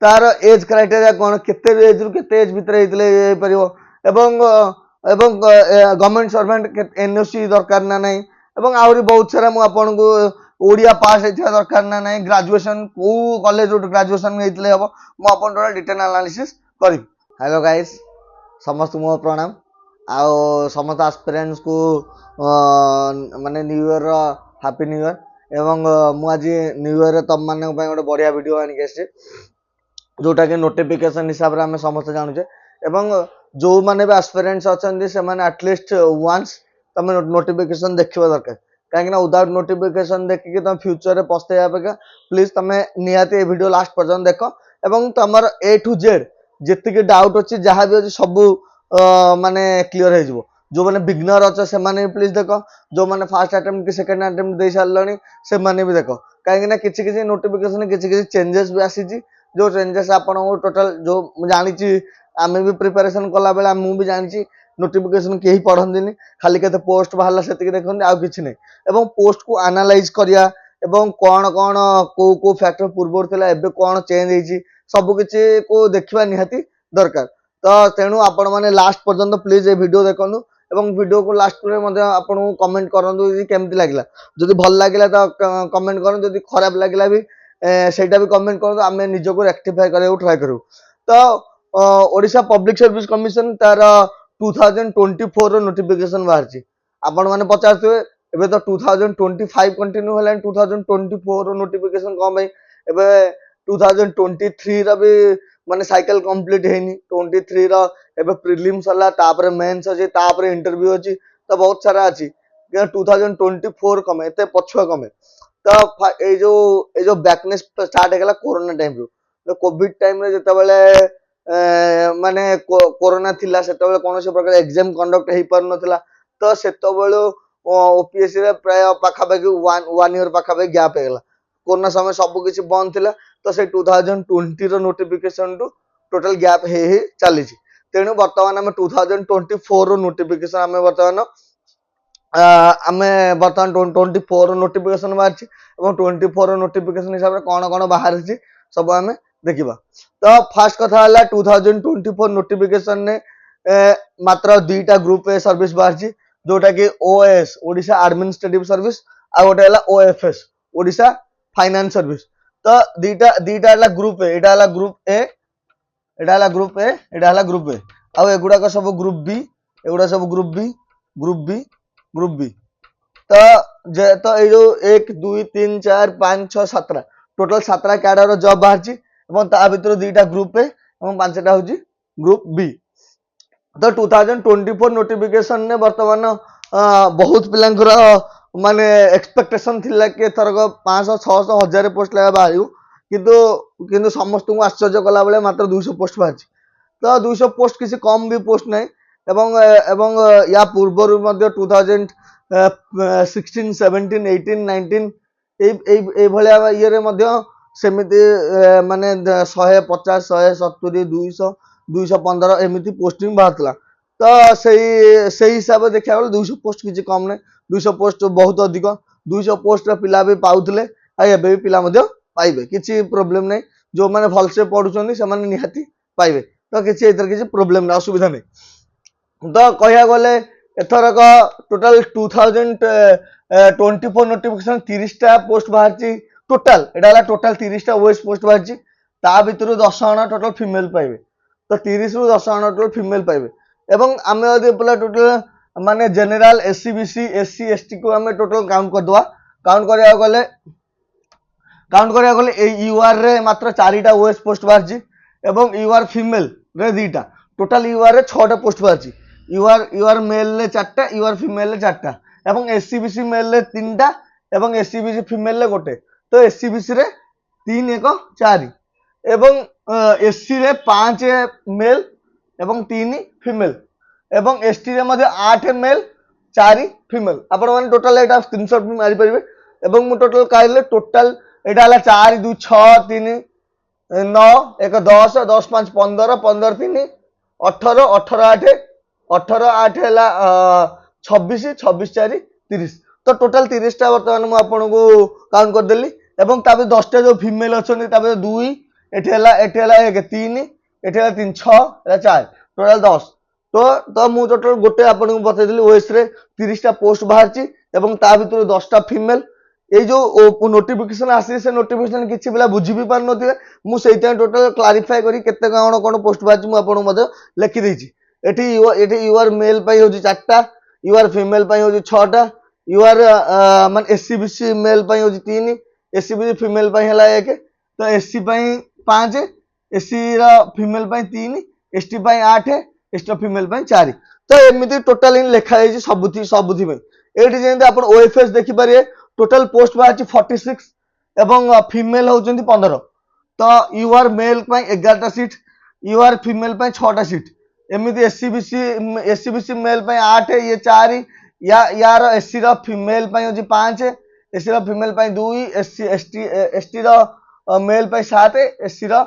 तार age criteria कौन केते एज रु केते एज भितर हेतले हे परिबो एवं गवर्नमेंट सर्वेंट एनओसी दरकार ना नहीं एवं आहुरी बहुत सारा मु आपन को ओडिया पास हेतिया दरकार ना नहीं ग्रेजुएशन को कॉलेज ग्रेजुएशन हेतले हबो मु आपन टोटल डिटेल एनालिसिस करी। हेलो गाइस समस्त मो प्रणाम आओ समस्त एस्पिरेंट्स को माने new year happy new year एवं मु आज न्यू ईयर तम माने गोटे बढ़िया वीडियो आनिक आसी जोटा कि नोटिफिकेशन हिसाब से आम समस्त जानूचे एवं जो मैंने भी एस्पिरेंट्स अच्छा से एटलिस्ट वंस तुम नोटिफिकेशन देखा दरकार कहीं विदाउट नोटिफिकेशन देखिए तुम फ्यूचर में पस्ते अपेक्षा प्लीज तुम निहाती वीडियो लास्ट पर्यटन देख एवं तुम ए टू जेड जी डाउट अच्छी जहाँ भी अच्छी सब माने क्लीयर हो जो मैंने बिगनर अच्छे से प्लीज देख जो मैंने फास्ट अटेम्प्ट कि सेकेंड अटेम्प्ट दे सारे से भी देख कहीं किसी नोटिफिकेशन किसी चेंजेस भी आसी जो चेंजेस आप टोटल जो जानी आम भी प्रिपेरेसन कला बेला मुझे जानी नोटिफिकेशन कहीं पढ़ती खाली के पोस्ट बाहर से देखते आउ कि नहीं एवं पोस्ट को एनालाइज करिया एवं कौन कौन को फैक्टर पूर्व एवं कौन चेंज होती सबकि को देखा निहाती दरकार तो तेणु आपण मैंने लास्ट पर्यंत प्लीज ये वीडियो देखु एवं वीडियो को लास्ट आपको कमेंट करूँ केमती लगे जदि भल लगे तो कमेंट करूँ जदि खराब लगे भी सेटा भी कमेंट करूँ आम निजक रेक्टिफाई करा ट्राए करूँ। तो ओडिशा पब्लिक सर्विस कमिशन तार 2024 नोटिफिकेशन बाहर आपण मैंने पचारे एबे तो 2025 कंटिन्यू है 2024 नोटिफिकेशन कौन भाई एबे 2023 रा भी माने साइकिल कंप्लीट हेनी 23 रा एबे प्रीलिम्स हला तापर मेंस अछि तापर इंटरव्यू अछि तो बहुत सारा अछि 2024 कमे एते पछुआ कमे तो ए जो बैकनेस स्टार्ट हेगला कोरोना टाइम रो तो कोविड टाइम रे जते बेले माने कोरोना थिला सेते बेले कोनोसी प्रकार एग्जाम कंडक्ट हेई पर नथिला तो सेते बेले ओपीएससी रे प्राय पाखापाखि 1 ईयर पाखापाखि गैप हेगला कोरोना समय सब किसी बंद थिला तो से 2020 रो नोटिफिकेशन टू टोटल गैप हे चली तेणु बर्तमान आम 2024 रो नोटिफिकेशन आम बर्तमान बर्तमान 24 नोटिफिकेशन बाहर 24 नोटिफिकेशन हिसाब से कौन कौन बाहर सब आम देखा। तो फास्ट कथा 2024 नोटिफिकेशन ने मात्र 2टा ग्रुप ए सर्विस बाहर जोटा कि ओएस ओडिशा एडमिनिस्ट्रेटिव सर्विस आ गोटे ओएफएस ओडिशा फाइनेंस सर्विस तो दीटा group A Etah group A Etah group A Etah group A आ एगुड़ा सब ग्रुप बी एगुड़ा सब group B group B group B तो ये जो 1 2 3 4 5 6 7 टोटल 7 कैडर जॉब बाहर भितर 2टा ग्रुप ए और 5टा हूँ ग्रुप बी। तो 2024 नोटिफिकेशन ने बर्तमान बहुत पिलांकर माने एक्सपेक्टेशन थिला कि थरक 500 600 1000 पोस्ट लगा बाहर किंतु समस्त को आश्चर्य कला बेले मात्र 200 पोस्ट बाहर तो 200 पोस्ट किसी कम भी पोस्ट नहीं एवं या पूर्वर 2016 17 18 19 ये ये सेमिति माने 150 170 200 215 एमती पोस्टिंग बाहर तो सही हिसाब से देखा गया 200 पोस्ट किसी कम नहीं 200 पोस्ट बहुत अधिक 200 पोस्ट पिला भी पाउले भी पिला पाइबे किसी प्रोब्लेम नहीं जो मैंने भलसे पढ़ुं से निहाती पाइबे तो किसी प्रोब्लेम नहीं असुविधा नहीं। तो कह गले एथरक टोटल 2024 नोटिफिकेशन 30टा पोस्ट बाहर टोटाल एटा टोटाल 30टा ओएस पोस्ट बाहर ता भितर 10 जण टोटल फीमेल पाइबे तो 30 रु 10 जण टोटल फीमेल पाइबे एवं आम टोटल माने general SC BC SC ST को आम टोटल काउंट करदवा काउंट करा गले यूआर रे मात्र 4टा ओएस पोस्ट बाहर एवं यूआर फीमेल रे 2टा टोटाल यूआर रे 6टा पोस्ट बाहर यूआर मेल ले 4टा यूआर फीमेल ले 4टा एवं एससी बीसी मेल ले 3टा एवं एससी बीसी फीमेल ले 1 तो एससी बीसी रे 3 1 4 एवं एससी रे 5 मेल एवं 3 फीमेल एवं एसटी रे मध्य 8 मेल 4 फीमेल आपण माने टोटल एटा स्क्रीनशॉट भी मारी परिबे एवं मु टोटल कहले टोटल एटा हला 4 2 6 3 9 1 10 10 5 15 15 3 18 18 8 18 8 है 26 26 4 30 तो टोटल 30टा बर्तमान मुझे आपको काउंट करदेली एवं 10टा जो फीमेल अच्छा 2 एठी हला 1 3 एठी हला 3 6 एला 4 टोटल 10 तो मु टोटल गोटे आपन को बतै दिली ओएस रे 30 टा पोस्ट बाहरची एवं ता भितर 10 टा फीमेल ये जो नोटिफिकेशन आसी से नोटिफिकेशन किछि बिला बुझी भी पार नथिबे मु सेइता टोटल क्लारिफाई करी केते कोन पोस्ट बाहरची मु आपन मधे लिखि देछि एठी यूआर मेल पई होची 4 टा यूआर फीमेल पई होची 6 टा यूआर मान एससीबीसी मेल पई होची 3 एससीबीसी फीमेल पई हला 1 तो एससी पई 5 एससी रा फीमेल पई 3 एसटी पई 8 एसटी फीमेल पई 4 तो एमिति टोटल इन लेखा है सबुथि में एठी जेंति आपण ओएफएस देखि पारे टोटल पोस्ट बाची 46 एवं फीमेल होचंती 15 तो यूआर मेल पई 11 टा सीट यूआर फीमेल पई 6 टा सीट एमिति एससीबीसी मेल पई 8 ये 4 यार एससी रा फीमेल पई होची 5 एससी रा फीमेल पई 2 एसटी रा मेल पई 7 एससी रा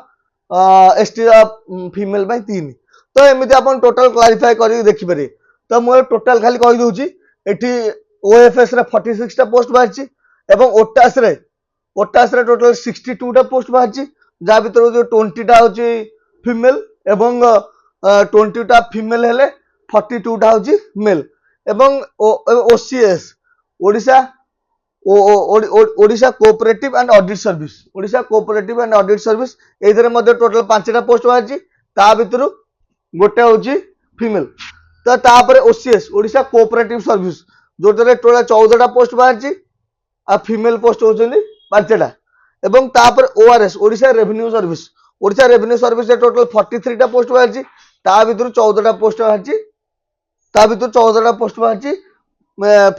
फीमेल पई 3 तो एमिति अपन टोटल क्लारिफाई करी देखि पारे तो मोर टोटल खाली कहि दोची एठी ओएफएस रे 46 टा पोस्ट बाहरची एवं ओटास रे टोटल 62 टा पोस्ट बाहरची जा भीतर जो 20 टा होची फीमेल एवं 20 टा फीमेल हेले 42 टा होची मेल एवं OCS Odisha Odisha cooperative and audit service एइथरे मध्ये टोटल 5 टा पोस्ट बाहरची ता भीतर गोटे होची फीमेल तो तापर ओसीएस ओडिशा कोऑपरेटिव सर्विस जोटरे टोटल 14 टा पोस्ट बाहरची आ फीमेल पोस्ट होचंदी 5 टा एवं तापर ओआरएस ओडिशा रेवेन्यू सर्विस रे टोटल 43 टा पोस्ट बाहरची ता भीतर 14 टा पोस्ट बाहरची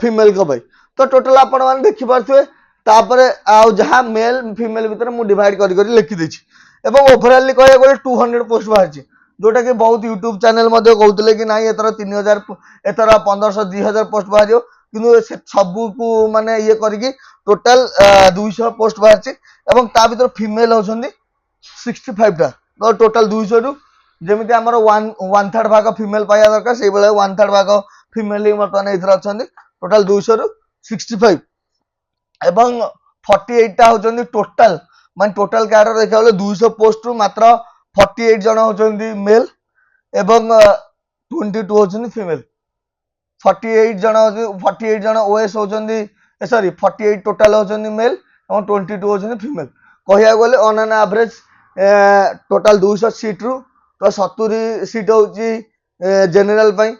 फीमेल को भाई तो टोटल आपण मान देखि पारथुए तापर आ जहा मेल फीमेल भीतर मु डिवाइड करी लिखि देछि एवं ओवरऑल कहया गले 200 पोस्ट बाहरची जोटा कि बहुत यूट्यूब चैनल मध्ये कहउतले कि नाही एतर 3000 एतर 1500 2000 पोस्ट बाहरियो किनु सबु को माने ये करिकि टोटल 200 पोस्ट बाहरची एवं ता भीतर फीमेल होछंदी 65 टा तो टोटल 200 रु जेमिति हमर 1/3 भाग फीमेल पाया दरकार सेइ बेले 1/3 भाग फीमेल वर्तमान इधर अछंदी टोटल 200 रु 65 एवं 48 टा होछंदी टोटल मान टोटल कैडर देखाले 200 पोस्ट रु मात्र 48 जन होछंदी मेल एवं 22 होछंदी फीमेल 48 जन ओएस होछंदी सॉरी 48 टोटल होछंदी मेल एवं 22 होछंदी फीमेल कहया गले on an average total 200 seat रु तो 70 सीट होची जनरल पई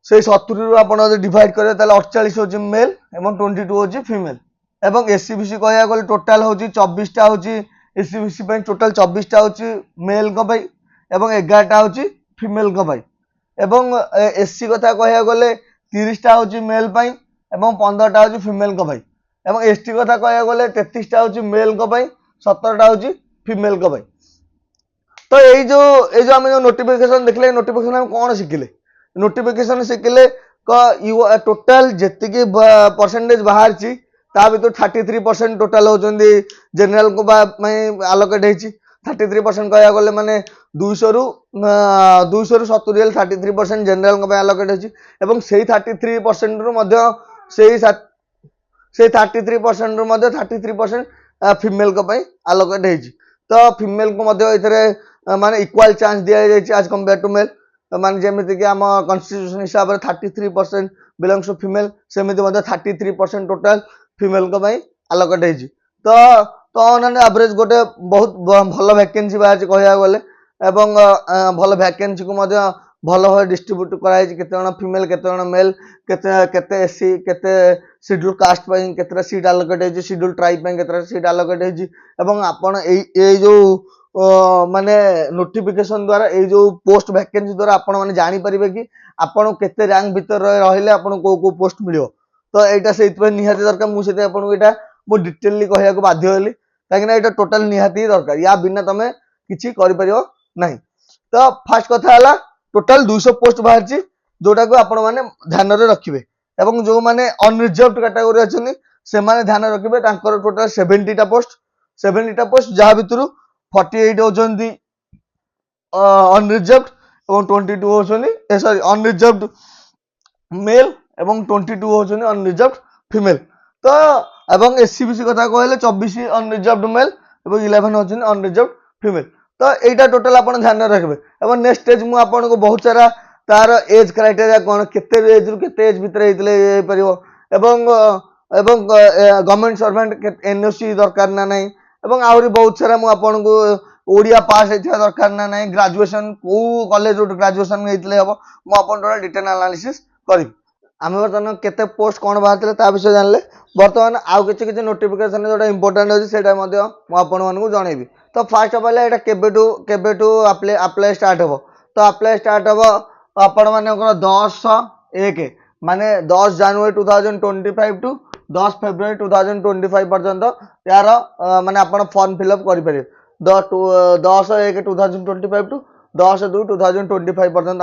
से 70 रु आपण डिवाइड करे ताले 48 होची मेल एवं 22 होची फीमेल एवं एससीबीसी कहया गले टोटल होची 24 टा होची एससीबीसी पई टोटल 24 टा होची मेल को पई एवं 11 टा होची फीमेल को पई एवं एससी कथा कहया गले 30 टा होची मेल पई एवं 15 टा होची फीमेल को पई एवं एसटी कथा कहया गले 33 टा होची मेल को पई 17 टा होची फीमेल को पई तो ए जो हम जो नोटिफिकेशन देखले नोटिफिकेशन हम कोन सिखिले नोटिफिकेशन शिखिले टोटल जेतिकी परसेंटेज बाहर ची ता भीतर 33% टोटल होचंदी जनरल को आलोकेट हेची 33% कहया गले माने 200 रु 70 एल 33% जनरल को आलोकेट हेची एवं सेही 33% रु मध्ये सेही 33% रु मध्ये 33% फीमेल को पई आलोकेट हेची तो फीमेल को मध्ये इथरे माने इक्वल चांस दिया जायछि एज कंपेयर टू मेल मान जेमिति कि हम कॉन्स्टिट्यूशन हिसाब रे 33% बिलोंग्स टू फीमेल सेमिति मध्ये 33% टोटल फीमेल को भाई आलोकेट हेछि तो ऑन एवरेज गोटे बहुत भलो वैकेंसी बाहर कहया गले एवं भलो वैकेंसी को मध्ये भलो भाव डिस्ट्रीब्यूट कराई केते जण फीमेल केते जण मेल केते एससी केते शेड्यूल कास्ट पई केते सीट आलोकेट हेछि शेड्यूल ट्राइब पई केते सीट आलोकेट हेछि एवं आपण ए जो माने नोटिफिकेशन द्वारा ए जो पोस्ट वैकेंसी द्वारा आपण माने जानि परिबे कि आपण केते रैंक भीतर रहिले आपण को पोस्ट मिलियो तो एटा सेइत पे निहाती दरकार मु सेते आपण को एटा मु डिटेलली कहया को बाध्य होली काकि ना एटा टोटल निहाती दरकार या बिना तमे किछि करि परियो नाही तो फर्स्ट कथा हला टोटल 200 पोस्ट बाहर ची जोटा को आपण माने ध्यान रे रखिबे एवं जो माने अनरिजर्व्ड कैटेगरी अछनी से माने ध्यान रखिबे तांकर टोटल 70 टा पोस्ट जहा भितरु 48 होचंदी अनरिजर्व्ड एवं 22 होचंदी सॉरी अनरिजर्व्ड मेल एवं 22 होचंदी अनरिजर्व्ड फीमेल तो एवं एससीबीसी कथा कहले 24 अनरिजर्व्ड मेल और 11 होचन अनरिजर्व फीमेल। तो एटा टोटल आपण ध्यान रखबे। और नेक्स्ट स्टेज मु आपण को बहुत सारा तार एज क्राइटेरिया कोन केते एज रु केते एज भितर हेतले हे परियो एवं गवर्नमेंट सर्वेंट एनओसी दरकार ना नहीं एवं आउरी बहुत सारा मु आपण को ओडिया पास हेथिया दरकार ना नहीं ग्रेजुएशन को कॉलेज रु ग्रेजुएशन हेतले हबो मु आपण टोटल डिटेल एनालिसिस करी। आम बर्तमान केते पोस्ट कौन बाहर ता विषय जानले बर्तमान आउ किछि किछि नोटिफिकेशन जोटा इंपोर्टेंट अछि सेटा मध्ये मु आपण मानकु जणेबी। तो fast of all Etah केबेटू apply start हबो। तो अप्लाई स्टार्ट हबो आपण मानकर 10/1 माने 10 जनवरी 2025 टू 10 फेब्रुआरी 2025 पर्यंत यार माने आपण फॉर्म फिलअप करि परिबे। 10/1/2025 टू 10/2/2025 पर्यंत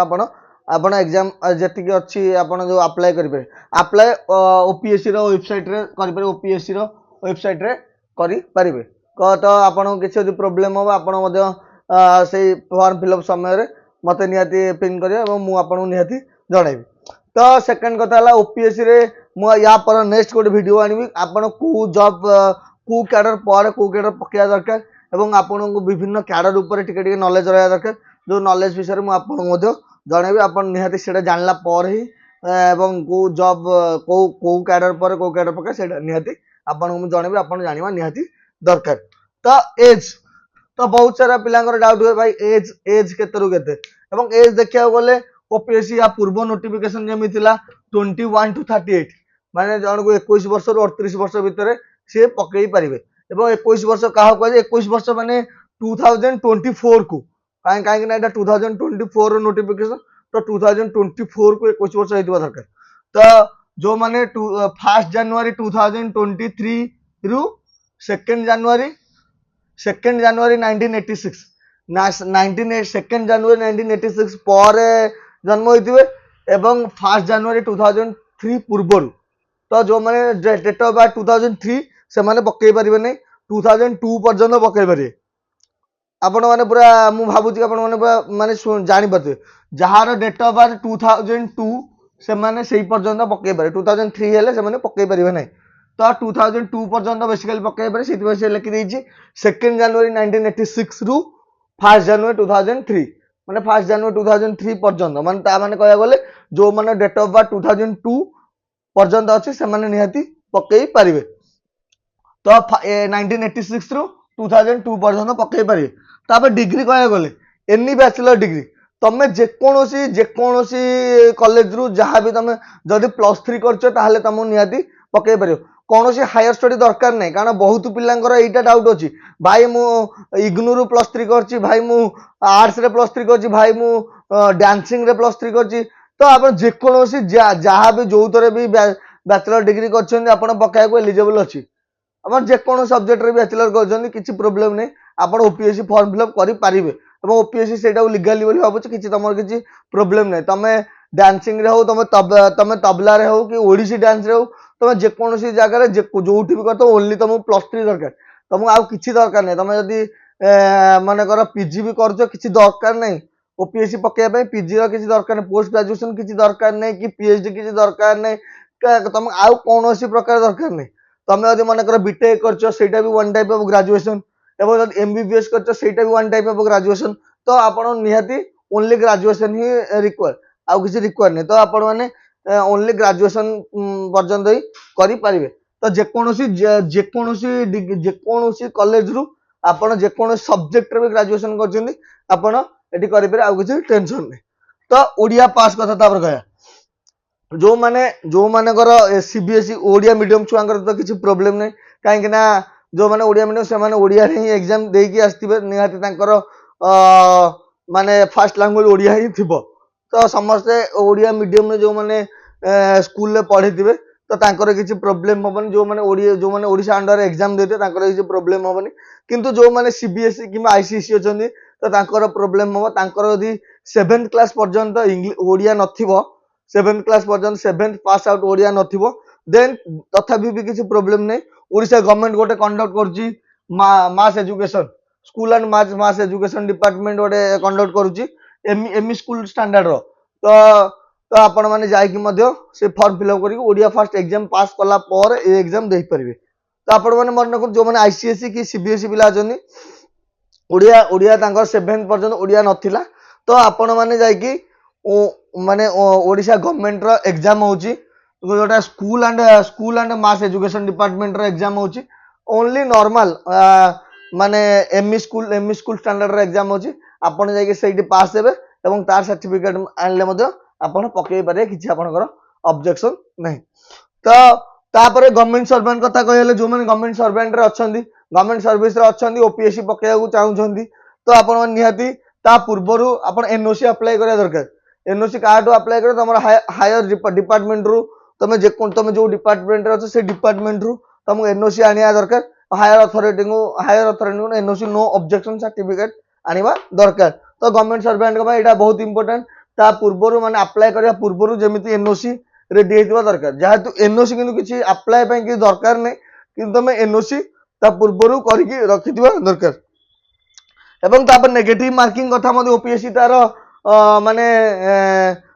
आपण एग्जाम जेतिक अच्छी आपण जो अप्लाई करि अप्लाई ओपीएससी रो वेबसाइट रे करि परिबे। ओपीएससी रो वेबसाइट रे करि परिबे। तो आपण किसी यदि प्रोब्लेम हो आपण मध्ये से फॉर्म फिलअप समय रे मते निहाती पिन करियो और मु आपण निहाती जणैबी। तो सेकंड कथा हला ओपीएससी रे मु या पर नेक्स्ट गोटे वीडियो आनिबी आपण को जॉब को कैडर पर को कैडर पकिया दरकार एवं आपण को विभिन्न कैडर ऊपर टिके टिके नॉलेज रहया दरकार। जो नॉलेज विषय रे मु आपण मध्ये जणैबी आपण निहाती सेटा जानला पर ही एवं को जॉब को कैडर पर को कैडर पका सेटा निहाती आपण को जणैबी आपण जानिबा निहाती दरकार। तो एज तो बहुत सारा पिलांगर डाउट हुए भाई एज एज केते रु केते एवं एज देखिया गले ओपीएससी या पूर्व नोटिफिकेशन जेमि थिला 21 टू 38 माने जण को 21 वर्ष रु 38 वर्ष भितर से पकई परिबे। एवं 21 वर्ष काहा को 21 वर्ष माने 2024 को काहे काहे ना एटा 2024 रो नोटिफिकेशन तो 2024 को 21 वर्ष हेतिबा दरकार। तो जो माने 1 जनवरी 2023 रु 2 जनवरी 1986 2 जनवरी 1986 पर जन्म होइतिबे एवं 1 जनवरी 2003 पूर्व तो जो माने डेट ऑफ बर्थ 2003 से माने पक्कै परिबे नै 2002 पर्यंत पक्कै परिबे। आपण माने पूरा मु भाबुची आपण माने पूरा माने जानि पते जहार डेट ऑफ बर्थ 2002 से माने सेही पर्यंत पक्कै परिबे 2003 हेले से माने पक्कै परिबे नै। तो 2002 पर्यंत बेसिकली पक्कै पारे सिति से लिखि देछि 2 जनवरी 1986 रु 1 जनवरी 2003 माने 1 जनवरी 2003 पर्यंत माने ता माने कहया गले जो माने डेट ऑफ बर्थ 2002 पर्यंत अछि से माने निहाती पक्कै परिबे। तो 1986 रु 2002 पर्यंत पक्कै परिबे। तापर डिग्री कहया गले एनी बैचलर डिग्री तमे जेकोनोसी कॉलेज रु जहां भी तमे जदी +3 करछो ताहले तमु निहाती पक्कै परिबो। कौन सी हायर स्टडी दरकार नहीं कारण बहुत पिलांकर एटा डाउट अच्छी भाई मु इग्नू रु +3 करछि भाई मु आर्ट्स रे +3 करछि भाई मु डांसिंग रे +3 करछि। तो आपण जेकोनोसी जहां भी जो तरे भी बैचलर डिग्री करछन आपण पकाय को एलिजिबल अछि। आपण जेकोनो सब्जेक्ट रे बैचलर करछन किछि प्रॉब्लम नहीं आपण ओपीएससी फॉर्म फिलअप करि पारिबे एवं ओपीएससी सेटा लीगली बोली भाबुछ किछि तमर किछि प्रॉब्लम नहीं। तमे डांसिंग रे हो तमे तबला रे हो कि ओडिसी डांस रे हो तुम जेकोसी जगह जो भी कर ओनली तुमको +3 दरकार तुमको आउ किसी दरकार नहीं। तुम जदि मन कर पीजी भी कर किसी दरकार नहीं ओपीएससी पकड़ पीजी किसी दरकार नहीं पोस्ट ग्रेजुएशन किसी दरकार नहीं कि पीएचडी किसी दरकार नहीं तुम आउ कौन प्रकार दरकार नहीं। तुम जब मन कर बीटेक कर भी वन टाइप ऑफ ग्रेजुएशन एवं एमबीबीएस कर भी वन टाइप ऑफ ग्रेजुएशन तो आप निहाती ओनली ग्रेजुएशन ही रिक्वायर आउ किसी रिक्वायर नहीं। तो आपण मैंने ओनली ग्रेजुएशन पर्यंत ही करि परिबे। तो जेकोसी कॉलेज रु आपण जेकोसी सब्जेक्ट रे ग्रेजुएशन करछिन आपण एटी करि परिबे आउ किछि टेंशन नहीं। तो ओडिया पास कथा तापर कहया जो माने कर सीबीएसई ओडिया मीडियम छुआंकर तो किछि प्रॉब्लम नहीं काहे कि ना जो माने ओडिया मीडियम से माने ओडिया रे ही एग्जाम देकी आस्तिबे निहाती तांकर माने फर्स्ट लैंग्वेज ओडिया ही थिबो। तो समस्ते ओडिया मीडियम में जो माने स्कूल रे पढ़ी थिबे तो तांकर किछि प्रॉब्लम होबनी जो माने ओडिशा अंडर एग्जाम देते तांकर किछि प्रॉब्लम होबनी किंतु जो माने सीबीएसई किबा आईसीएसई अछंदी तो तांकर प्रॉब्लम हो तांकर यदि 7th क्लास पर्यंत ओडिया नथिबो 7th क्लास पर्यंत 7th पास आउट ओडिया नथिबो देन तथापि भी किछि प्रॉब्लम नहीं। ओडिशा गवर्नमेंट गोटे कंडक्ट करछि मास education school and mass education department गोटे कंडक्ट करूछि एमई स्कूल स्टैंडर्ड रो तो आपण माने जाय कि मध्य से फॉर्म फिलअप करी ओडिया फर्स्ट एग्जाम पास कला पर ए एग्जाम दे परिबे। तो आपण मैंने मन रखु जो मैंने आईसीएसई कि सीबीएसई पिला अच्छा ओडिया ओडिया 7th पर्यंत ओडिया नथिला तो आपण मैंने जाइकी माने ओडिशा गवर्नमेंट रो एग्जाम होची जोटा school and mass education department रो एग्जाम होची ओनली नॉर्मल माने एमई स्कूल स्टैंडर्ड रो एग्जाम होची आपण जाइके सेठी पास हेबे एवं तार सर्टिफिकेट आनले मध्ये आपण पकई पारे किछि आपनकर ऑब्जेक्शन नहीं तो तापर गवर्नमेंट सर्वेंट कथा कहले जो माने गवर्नमेंट सर्वेंट रे अछंदी गवर्नमेंट सर्विस रे अछंदी ओपीएससी पकेयाकू चाहुछंदी तो आपण निहाती ता पूर्वरु आपण एनओसी अप्लाई करिया दरकार एनओसी कार्ड अप्लाई करे तमर हायर डिपार्टमेंट रु तमे जो डिपार्टमेंट रे अछ से डिपार्टमेंट रु तुमको एनओसी आनिया दरकार हायर अथॉरिटी को एनओसी नो ऑब्जेक्शन सर्टिफिकेट आनिबा दरकार तो गवर्नमेंट सर्वेंट को एटा बहुत इंपोर्टेंट ता पूर्वरु माने अप्लाई करिया पूर्वरु जेमिति एनओसी रेडी हेतिबा दरकार जेहेतु एनओसी किंतु किछि अप्लाई पय कि दरकार नै किंतु तमे एनओसी ता पूर्वरु करिकि रखिथिबा दरकार एवं तापर नेगेटिव मार्किंग कथा मध्ये ओपीएससी तार माने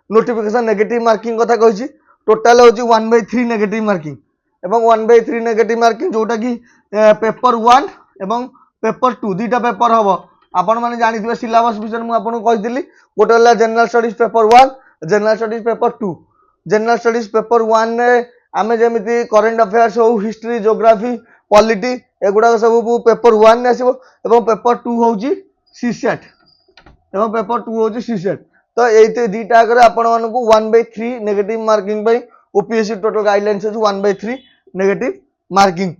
नोटिफिकेशन नेगेटिव मार्किंग कथा कहिछि टोटल होछि 1/3 नेगेटिव मार्किंग एवं 1/3 नेगेटिव मार्किंग जोटा कि पेपर 1 एवं पेपर 2 दुईटा पेपर हबो आपण माने जानिथिबे सिलेबस विषय मु आपन कहितली गोटे हला general studies paper 1 general studies paper 2 general studies paper 1 रे आमे जेमिति करंट अफेयर्स हो हिस्ट्री ज्योग्राफी पॉलिटी एगुडा सब पेपर 1 ने आसीबो एवं पेपर 2 होउची सीसेट एवं पेपर 2 होउची सीसेट तो एते दीटा करे आपण मानकू 1/3 नेगेटिव मार्किंग पई ओपीएससी टोटल गाइडलाइंस होची 1/3 नेगेटिव मार्किंग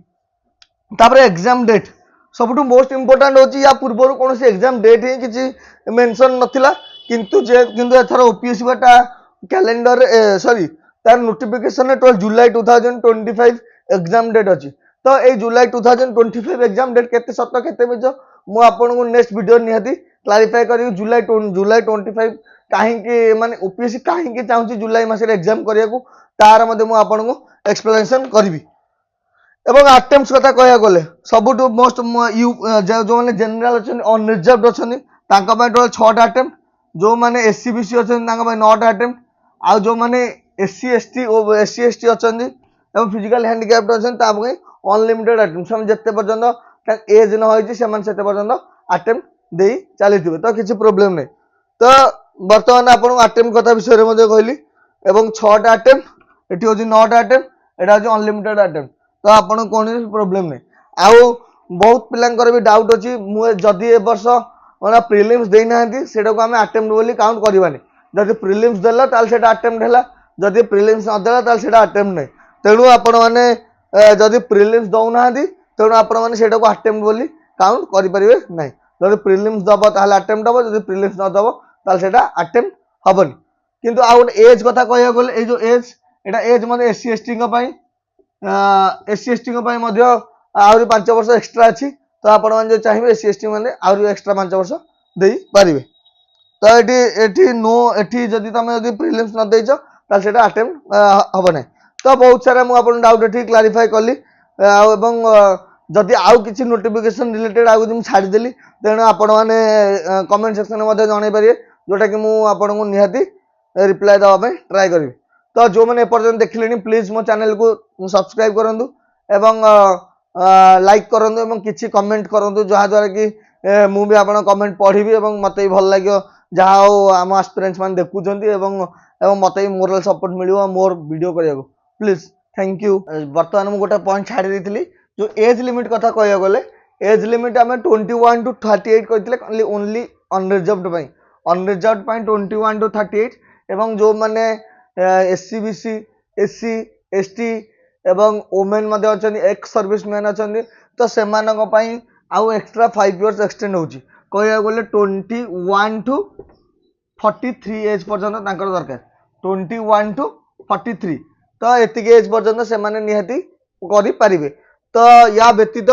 तापर एग्जाम डेट सबुठु मोस्ट इंपोर्टेंट होची या पूर्वरु कोनोसी एग्जाम डेट ही किछि मेंशन नथिला किंतु एथर ओपीएससी बाटा कैलेंडर सॉरी तार नोटिफिकेशन रे 12 जुलाई 2025 एग्जाम डेट अछि तो ए जुलाई 2025 एग्जाम डेट केते सत्य केते मिछ मु आपन को नेक्स्ट वीडियो निहाती क्लैरिफाई करी जुलाई 25 काहे कि माने ओपीएससी काहे कि चाहूची जुलाई मास रे एग्जाम करिया को तार मध्ये मु आपन को एक्सप्लेनेशन करबी एवं अटेम्प्ट्स कथा कहया गले सबुटु मोस्ट जो माने जनरल अछन अनरिजर्वड अछन तांका पय टोटल 6 टा अटेम्प्ट जो माने एससीबीसी अछन तांका पय 9 टा अटेम्प्ट आ जो माने एससी एसटी अछन एवं फिजिकल हैंडिकैप्ड अछन ता पय अनलिमिटेड अटेम्प्ट हम जत्ते पर्यंत एज न होइछि सेमान सेते पर्यंत अटेम्प्ट देई चलीथिबे तो किछि प्रॉब्लम नै तो वर्तमान आपन अटेम्प्ट कथा विषय रे मध्ये कहली एवं 6 टा अटेम्प्ट एठी होछि 9 टा अटेम्प्ट एटा होछि अनलिमिटेड अटेम्प्ट तो आपन कोन प्रॉब्लम नै आउ बहुत पिलांकर भी डाउट अछि मु जदी ए वर्ष ओना प्रीलिम्स देई नाहंती सेटा को हमें अटेम्प्ट बोली काउंट करबानी जदी प्रीलिम्स देला ताल सेटा अटेम्प्ट हैला जदी प्रीलिम्स न देला ताल सेटा अटेम्प्ट नै तेनु आपन माने जदी प्रीलिम्स दउ नाहंती तेनु आपन माने सेटा को अटेम्प्ट बोली काउंट करि परिबे नै जदी प्रीलिम्स दबो ताल अटेम्प्ट हबो जदी प्रीलिम्स न दबो ताल सेटा अटेम्प्ट हबनी किंतु आउट एज कथा कहया गेले ए जो एज एटा एज माने एससी एसटी को पई एससी एसटी को पई मध्ये आउरी 5 वर्ष एक्स्ट्रा अछि तो आपण मन जे चाहिबे एससी एसटी माने आउरी एक्स्ट्रा 5 वर्ष देई परिबे तो एठी नो एठी जदी तमे जदी प्रीलिम्स न देइछो त सेटा अटेम्प्ट हबो नै तो बहुत सारा मु आपण डाउट एठी क्लैरिफाई करली एवं जदी आउ किछि नोटिफिकेशन रिलेटेड आउ जम छाडी देली तेन आपण माने कमेंट सेक्शन मध्ये जणाई परिबे जोटा कि मु आपण को निहाती रिप्लाई दवा पे ट्राई करबी तो जो मैंने एपर्यंत देखिले प्लीज मो चैनल को सब्सक्राइब करंतु एवं लाइक करंतु एवं किछि कमेंट करंतु जहा द्वारा कि मु भी आपण कमेंट पढिबी एवं मते भल लाग्यो जहा हो आम एस्पिरेंट्स मान देखुचंती एवं मते मोरल सपोर्ट मिलियो मोर वीडियो करिया प्लीज थैंक यू वर्तमान मु गोटा पॉइंट छाडी देथिली जो एज लिमिट कथा कहया गले एज लिमिट हमें 21 to 38 कहथिले ओनली अनरिजर्वड पई अनरिजर्वड पई 21 to 38 एवं जो माने एससीबीसी एससी एसटी एवं वुमेन मध्ये अछन एक्स सर्विसमैन अछन तो सेमानक पई आउ एक्स्ट्रा 5 इयर्स एक्सटेंड होची कहया गले 21 to 43 एज पर्यंत तांकर दरकार 21 to 43 तो एतिक एज पर्यंत से माने निहाती करि परिबे तो या व्यतीत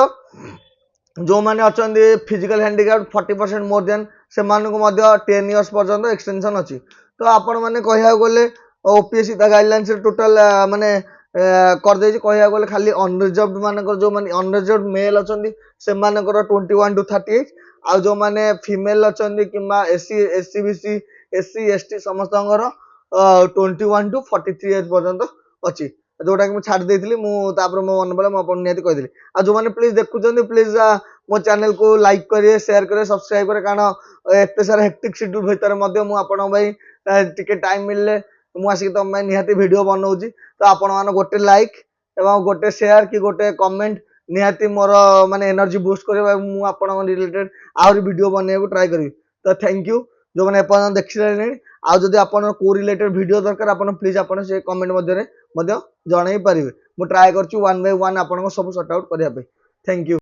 जो माने अछन फिजिकल हैंडिकैप्ड 40% मोर देन से मानक मध्ये 10 इयर्स पर्यंत एक्सटेंशन अछि तो आपण माने कहया गले ओपीएससी ता गाइडलाइंस टोटल माने कर दे कहया गले खाली अनरिजर्वड मानकर जो माने अनरिजर्वड मेल अछंदी से मानकर 21 to 38 आ जो माने फीमेल अछंदी किबा एससी एससीबीसी एससी एसटी समस्तंगर 21 to 43 एज पर्यंत अछि जोटा कि छाड़ देती मुझे मो मन पड़ा मुझे निहती कही आ जो मैंने प्लीज देखुं प्लीज मो चैनल को लाइक करेंगे शेयर करेंगे सब्सक्राइब करें कारण एत सारा हेक्टिक शेड्यूल भितर टिके टाइम मिलले मुझे तुम निहती वीडियो बनाऊँगी तो आपण मैंने गोटे लाइक एवं गोटे शेयर कि गोटे कमेंट निहती मोर माने एनर्जी बूस्ट कर मुझे रिलेटेड आहरी वीडियो बनने ट्राए करी तो थैंक यू जो मैंने एपर्तन देखी सारे आ जदि आपन को रिलेटेड वीडियो दरकार आपन प्लीज आपन से कमेंट मध्य जणाई पारे मुझे ट्राए कर 1 बाय 1 आपन सब सॉर्ट आउट करने थैंक यू।